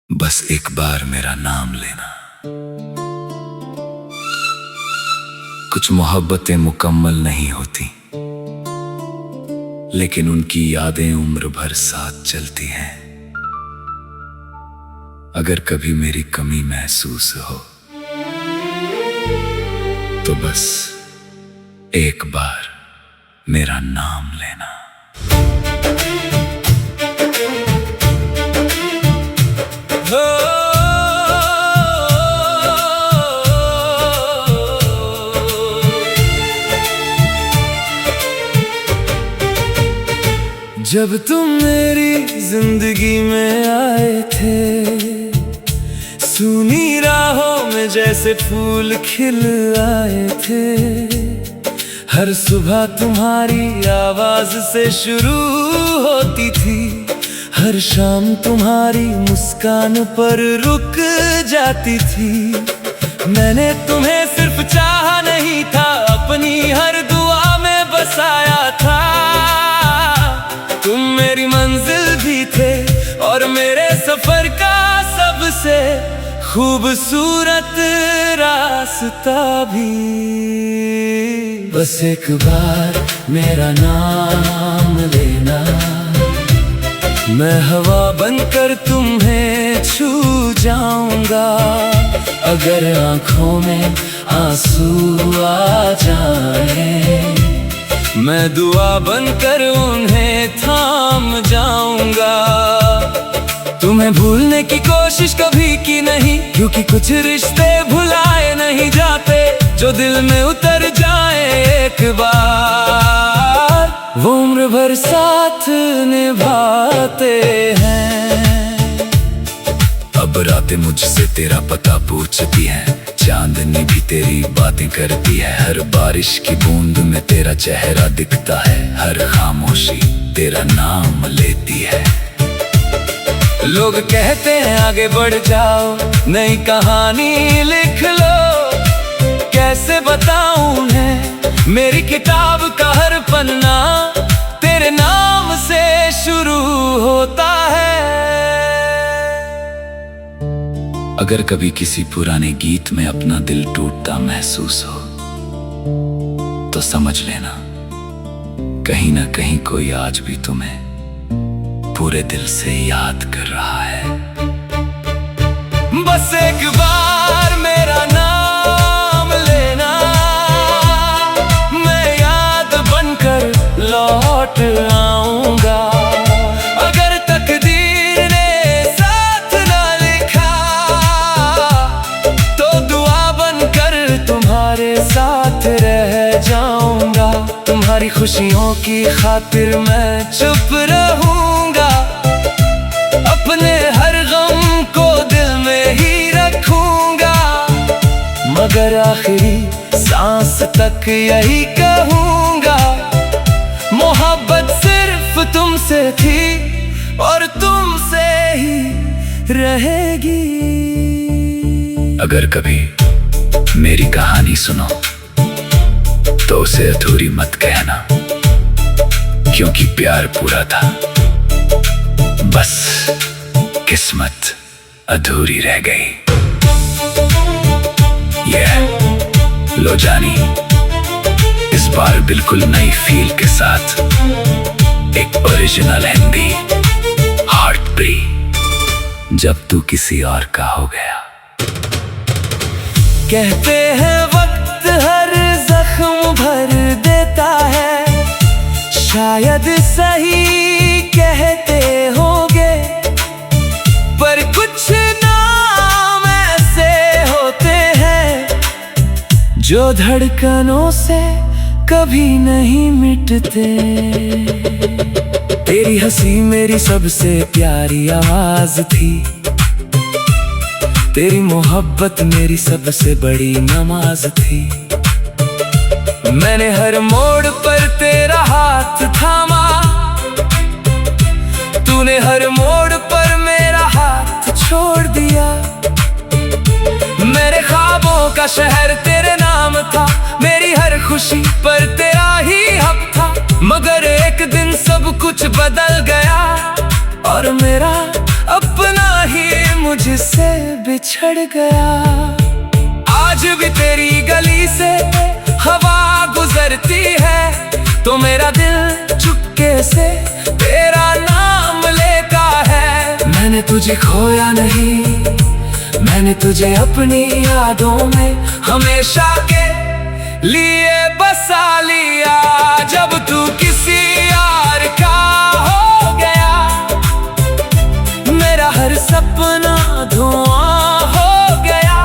बस एक बार मेरा नाम लेना। कुछ मोहब्बतें मुकम्मल नहीं होती, लेकिन उनकी यादें उम्र भर साथ चलती हैं। अगर कभी मेरी कमी महसूस हो तो बस एक बार मेरा नाम लेना। जब तुम मेरी जिंदगी में आए थे, सूनी राहों में जैसे फूल खिल आए थे। हर सुबह तुम्हारी आवाज से शुरू होती थी, हर शाम तुम्हारी मुस्कान पर रुक जाती थी। मैंने तुम्हें सिर्फ चाहा नहीं था, अपनी हर दुआ में बसाया था। तुम मेरी मंजिल भी थे और मेरे सफर का सबसे खूबसूरत रास्ता भी। बस एक बार मेरा नाम लेना, मैं हवा बनकर तुम्हें छू जाऊंगा। अगर आंखों में आंसू आ जाए, मैं दुआ बनकर उन्हें थाम जाऊंगा। तुम्हें भूलने की कोशिश कभी की नहीं, क्योंकि कुछ रिश्ते भुलाए नहीं जाते। जो दिल में उतर जाए एक बार, वो उम्र भर साथ निभाते हैं। अब रातें मुझसे तेरा पता पूछती हैं, चांदनी भी तेरी बातें करती है। हर बारिश की बूंद में तेरा चेहरा दिखता है, हर खामोशी तेरा नाम लेती है। लोग कहते हैं आगे बढ़ जाओ, नई कहानी लिख लो। कैसे बताऊं उन्हें मेरी किताब का हर पन्ना तेरे नाम से शुरू होता है। अगर कभी किसी पुराने गीत में अपना दिल टूटता महसूस हो तो समझ लेना, कहीं ना कहीं कोई आज भी तुम्हें पूरे दिल से याद कर रहा है। बस एक बार मेरा नाम लेना, मैं याद बनकर लौट आऊंगा। अगर तकदीर ने साथ ना लिखा, तो दुआ बनकर तुम्हारे साथ रह जाऊंगा। तुम्हारी खुशियों की खातिर मैं चुप रहूंगा, अपने हर गम को दिल में ही रखूंगा। मगर आखिरी सांस तक यही कहूंगा, मोहब्बत सिर्फ तुमसे थी और तुमसे ही रहेगी। अगर कभी मेरी कहानी सुनो तो उसे अधूरी मत कहना, क्योंकि प्यार पूरा था, बस किस्मत अधूरी रह गई। लो जानी, इस बार बिल्कुल नई फील के साथ एक ओरिजिनल हिंदी हार्ट ब्रेक, जब तू किसी और का हो गया। कहते हैं वक्त हर जख्म भर देता है, शायद सही कहते होंगे। पर कुछ नाम ऐसे होते हैं जो धड़कनों से कभी नहीं मिटते। तेरी हंसी मेरी सबसे प्यारी आवाज थी, तेरी मोहब्बत मेरी सबसे बड़ी नमाज थी। मैंने हर मोड़ पर तेरा हाथ थामा, तूने हर मोड़ पर मेरा हाथ छोड़ दिया। मेरे ख्वाबों का शहर तेरे नाम था, मेरी हर खुशी पर तेरा ही हक था। मगर एक दिन सब कुछ बदल गया और मेरा अपना ही मुझसे बिछड़ गया। आज भी तेरी गली से हवा गुजरती है तो मेरा दिल चुपके से तेरा नाम लेता है। मैंने तुझे खोया नहीं, मैंने तुझे अपनी यादों में हमेशा के लिए बसा लिया। जब तू किसी यार का हो गया, मेरा हर सपना धुआं हो गया।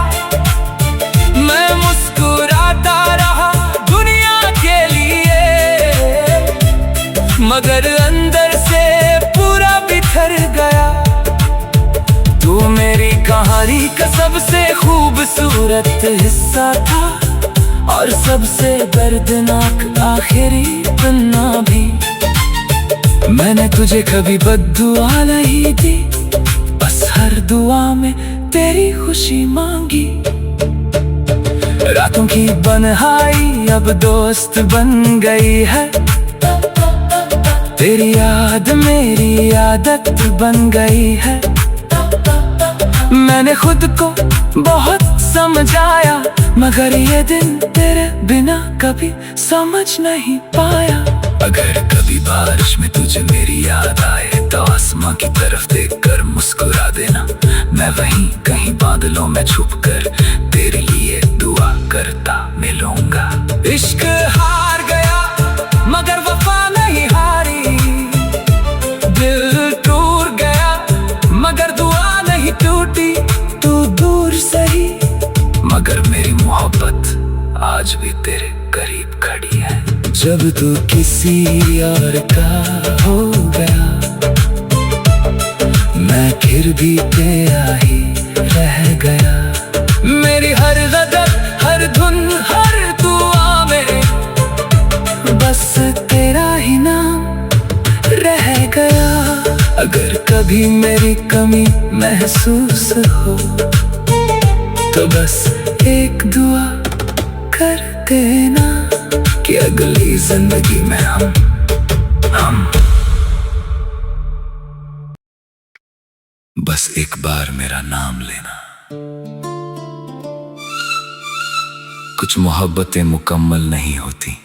मैं मुस्कुराता रहा दुनिया के लिए, मगर अंदर से पूरा बिखर गया। तू मेरी कहानी का सबसे खूबसूरत हिस्सा था और सबसे दर्दनाक आखिरी पन्ना भी। मैंने तुझे कभी बद्दुआ नहीं दी, बस हर दुआ में तेरी खुशी मांगी। रातों की बन्हाई अब दोस्त बन गई है, तेरी याद मेरी आदत बन गई है। मैंने खुद को बहुत समझाया, मगर ये दिन तेरे बिना कभी समझ नहीं पाया। अगर कभी बारिश में तुझे मेरी याद आए तो आसमां की तरफ देखकर मुस्कुरा देना। मैं वहीं कहीं बादलों में छुपकर तेरे लिए दुआ करता मिलूंगा। इश्क हार गया मगर वफा नहीं हारी, दिल टूट गया मगर दुआ नहीं टूटी। तू दूर सही मगर मेरी मोहब्बत आज भी तेरे करीब खड़ी है। जब तू किसी यार का हो गया, मैं फिर भी तेरा ही रह गया। मेरी हर गदर हर धुन हर दुआ में बस तेरा ही नाम रह गया। अगर कभी मेरी कमी महसूस हो तो बस एक दुआ कर देना कि अगली जिंदगी में हम बस एक बार मेरा नाम लेना। कुछ मोहब्बतें मुकम्मल नहीं होती,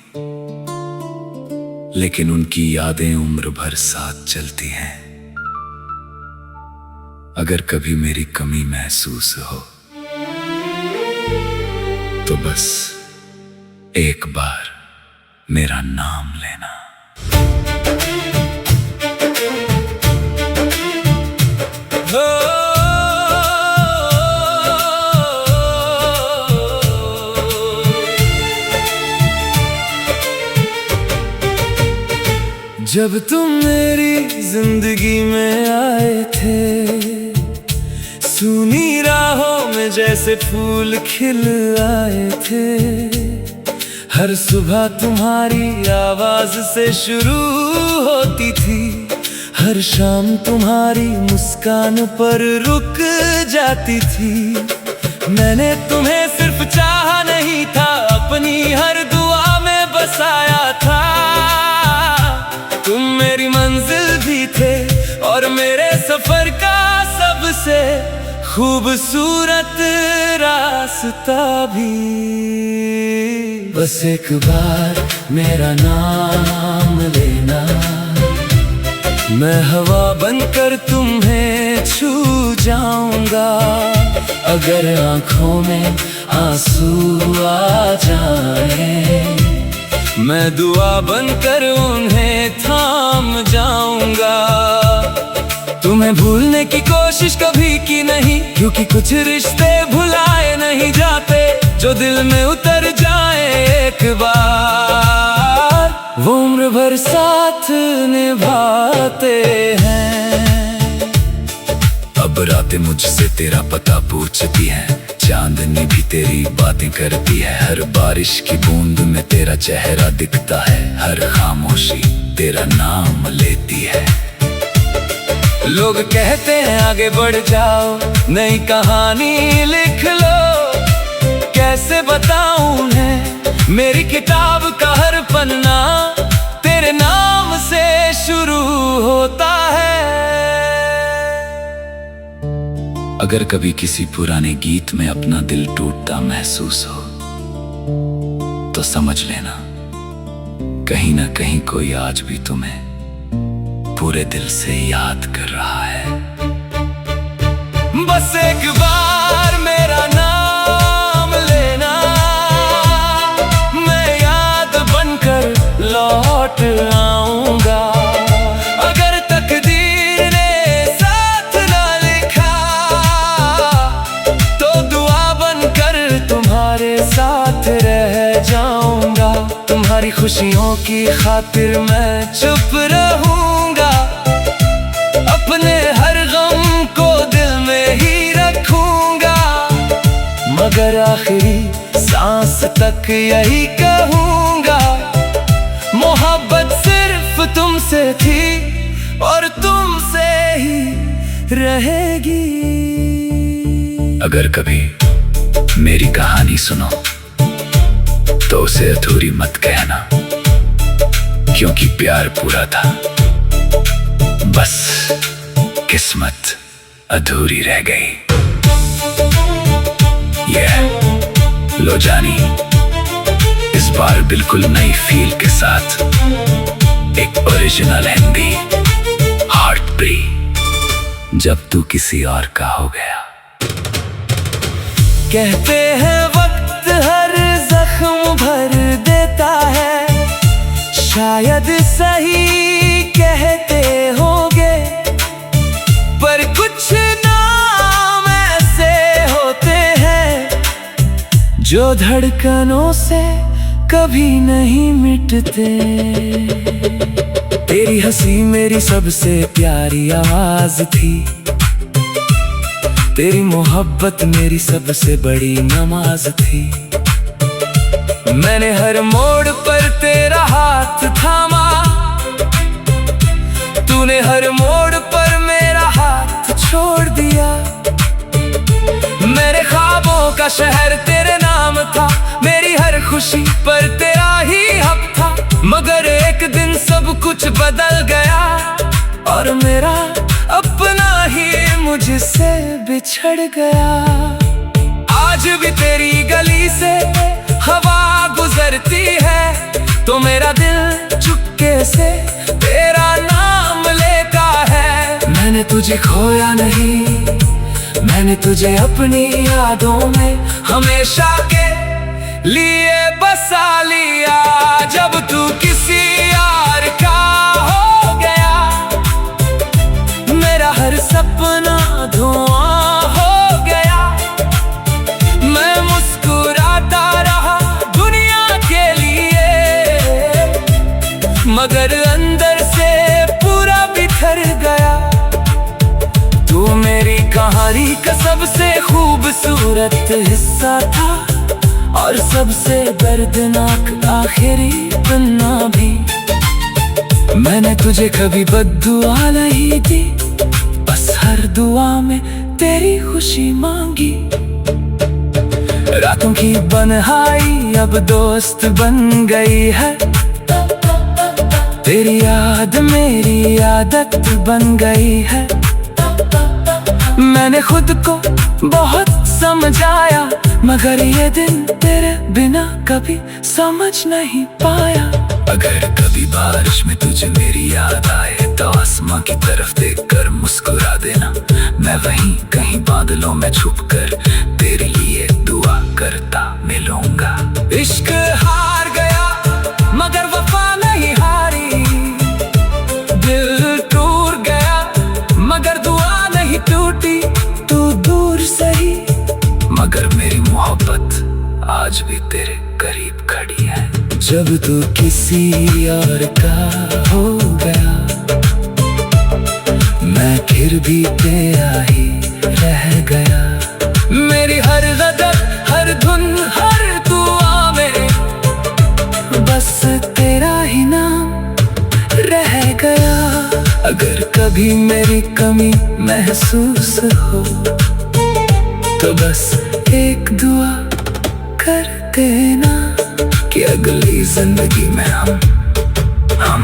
लेकिन उनकी यादें उम्र भर साथ चलती हैं। अगर कभी मेरी कमी महसूस हो तो बस एक बार मेरा नाम लेना। जब तुम मेरी जिंदगी में आए थे, सूनी राहों में जैसे फूल खिल आए थे। हर सुबह तुम्हारी आवाज से शुरू होती थी, हर शाम तुम्हारी मुस्कान पर रुक जाती थी। मैंने तुम्हें सिर्फ चाहा नहीं था, अपनी हर दुआ में बसाया था। तुम मेरी मंजिल भी थे और मेरे सफर का सबसे खूबसूरत रास्ता भी। बस एक बार मेरा नाम लेना, मैं हवा बनकर तुम्हें छू जाऊंगा। अगर आंखों में आंसू आ जाए, मैं दुआ बनकर उन्हें थाम जाऊंगा। तुम्हें भूलने की कोशिश कभी की नहीं, क्योंकि कुछ रिश्ते भुलाए नहीं जाते। जो दिल में उतर जाए एक बार, वो उम्र भर साथ निभाते हैं। अब रातें मुझसे तेरा पता पूछती हैं, चांदनी भी तेरी बातें करती है। हर बारिश की बूंद में तेरा चेहरा दिखता है, हर खामोशी तेरा नाम लेती है। लोग कहते हैं आगे बढ़ जाओ, नई कहानी लिख लो। कैसे बताऊं उन्हें मेरी किताब का हर पन्ना तेरे नाम से शुरू होता है। अगर कभी किसी पुराने गीत में अपना दिल टूटता महसूस हो तो समझ लेना कहीं ना कहीं कोई आज भी तुम्हें पूरे दिल से याद कर रहा है। बस एक बार मेरा नाम लेना, मैं याद बनकर लौट आऊंगा। अगर तकदीर ने साथ ना लिखा तो दुआ बनकर तुम्हारे साथ रह जाऊंगा। तुम्हारी खुशियों की खातिर मैं चुप रहूंगा, अपने हर गम को दिल में ही रखूंगा। मगर आखिरी सांस तक यही कहूंगा, मोहब्बत सिर्फ तुमसे थी और तुमसे ही रहेगी। अगर कभी मेरी कहानी सुनो तो उसे अधूरी मत कहना, क्योंकि प्यार पूरा था, बस किस्मत अधूरी रह गई। लो जानी, इस बार बिल्कुल नई फील के साथ एक ओरिजिनल हिंदी हार्ट ब्रेक, जब तू किसी और का हो गया। कहते हैं वक्त हर जख्म भर देता है, शायद सही कहते होंगे, पर कुछ नाम ऐसे होते हैं जो धड़कनों से कभी नहीं मिटते। तेरी हंसी मेरी सबसे प्यारी आवाज थी, तेरी मोहब्बत मेरी सबसे बड़ी नमाज थी। मैंने हर मोड़ पर तेरा हाथ थामा, तूने हर मोड़ पर मेरा हाथ छोड़ दिया। मेरे ख्वाबों का शहर तेरे नाम था, मेरी हर खुशी पर तेरा ही हक था। मगर एक दिन सब कुछ बदल गया और मेरा अपना ही मुझसे बिछड़ गया। आज भी तेरी गली से हवा गुजरती है तो मेरा दिल चुपके से तेरा नाम लेता है। मैंने तुझे खोया नहीं, मैंने तुझे अपनी यादों में हमेशा के लिए बसा लिया। जब तू किसी यार का हो गया, मेरा हर सपना धुआं हो गया। मैं मुस्कुराता रहा दुनिया के लिए, मगर अंदर से पूरा बिखर गया। तू मेरी कहानी का सबसे खूबसूरत हिस्सा था और सबसे दर्दनाक आखिरी पन्ना भी। मैंने तुझे कभी बद्दुआ नहीं दी, बस हर दुआ में तेरी खुशी मांगी। रातों की बन्हाई अब दोस्त बन गई है, तेरी याद मेरी आदत बन गई है। मैंने खुद को बहुत समझाया, मगर ये दिन तेरे बिना कभी समझ नहीं पाया। अगर कभी बारिश में तुझे मेरी याद आए तो आसमां की तरफ देखकर मुस्कुरा देना। मैं वहीं कहीं बादलों में छुपकर तेरे लिए दुआ करता मिलूंगा। इश्क हार गया मगर वफा नहीं हारी, दिल टूट गया मगर दुआ नहीं टूटी। तू दूर सही मगर मेरी मोहब्बत आज भी तेरे करीब खड़ी है। जब तू किसी और का हो गया, मैं फिर भी तेरा ही रह गया। मेरी हर गदर हर धुन हर दुआ में बस तेरा ही नाम रह गया। अगर कभी मेरी कमी महसूस हो तो बस एक दुआ कर देना कि अगली जिंदगी में हम